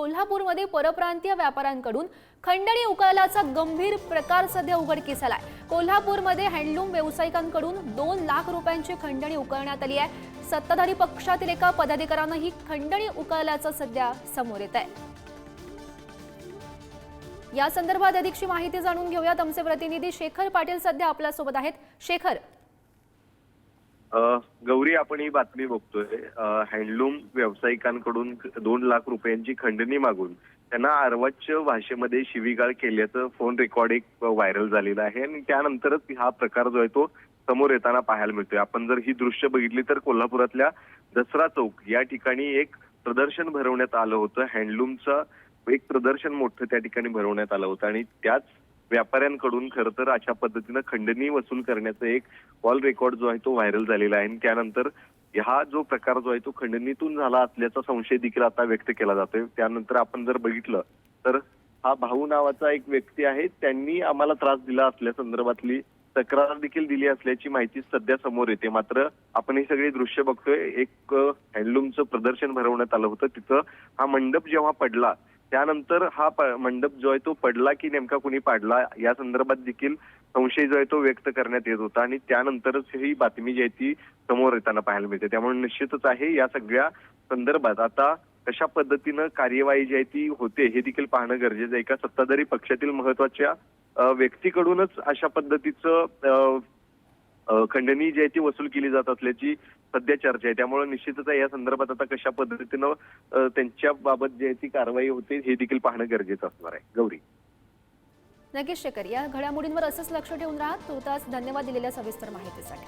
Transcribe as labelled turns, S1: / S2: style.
S1: कोल्हापूरमध्ये परप्रांतीय व्यापाऱ्यांकडून खंडणी उकळल्याचा गंभीर प्रकार सध्या उघडकीस आलाय। कोल्हापूरमध्ये हँडलूम व्यावसायिकांकडून 2 लाख रुपयांची खंडणी उकळण्यात आली आहे। सत्ताधारी पक्षातील एका पदाधिकाऱ्याने ही खंडणी उकळल्याचं सध्या समोर येत आहे। या संदर्भात अधिकची माहिती जाणून घेऊयात। आमचे प्रतिनिधी शेखर पाटील सध्या आपल्या सोबत आहेत। शेखर,
S2: गौरी, आपण ही बातमी बघतोय। हँडलूम व्यावसायिकांकडून 2 लाख रुपयांची खंडणी मागून त्यांना अर्वाच्य भाषेमध्ये शिवीगाळ केल्याचं फोन रेकॉर्ड एक व्हायरल झालेलं आहे आणि त्यानंतरच हा प्रकार जो आहे तो समोर येताना पाहायला मिळतोय। आपण जर ही दृश्य बघितली तर कोल्हापुरातल्या दसरा चौक या ठिकाणी एक प्रदर्शन भरवण्यात आलं होतं। हँडलूमचं एक प्रदर्शन मोठं त्या ठिकाणी भरवण्यात आलं होतं आणि त्याच व्यापाऱ्यांकडून खरं तर अशा पद्धतीनं खंडणी वसूल करण्याचा एक कॉल रेकॉर्ड जो आहे तो व्हायरल झालेला आहे आणि त्यानंतर हा जो प्रकार जो आहे तो खंडणीतून झाला असल्याचा संशय देखील आता व्यक्त केला जातोय। त्यानंतर आपण जर बघितलं तर हा भाऊ नावाचा एक व्यक्ती आहे, त्यांनी आम्हाला त्रास दिला असल्या संदर्भातली तक्रार देखील दिली असल्याची माहिती सध्या समोर येते। मात्र आपण ही सगळी दृश्य बघतोय, एक हँडलूमचं प्रदर्शन भरवण्यात आलं होतं, तिथं हा मंडप जेव्हा पडला त्यानंतर हा मंडप जो आहे तो पडला की नेमका कुणी पाडला या संदर्भात देखील संशय जो आहे तो व्यक्त करण्यात येत होता आणि त्यानंतरच ही बातमी जी आहे ती समोर येताना पाहायला मिळते। त्यामुळे निश्चितच आहे या सगळ्या संदर्भात आता कशा पद्धतीनं कार्यवाही जी आहे ती होते हे देखील पाहणं गरजेचं आहे। एका सत्ताधारी पक्षातील महत्वाच्या व्यक्तीकडूनच अशा पद्धतीचं खंडणी जी आहे ती वसूल केली जात असल्याची सध्या चर्चा आहे। त्यामुळे निश्चितच या संदर्भात आता कशा पद्धतीनं त्यांच्या बाबत जी आहे ती कारवाई होते हे देखील पाहणं गरजेचं असणार आहे। गौरी,
S1: नक्कीच शेखर, या घडामोडींवर असंच लक्ष ठेवून राहा। तुर्तास धन्यवाद दिलेल्या सविस्तर माहितीसाठी।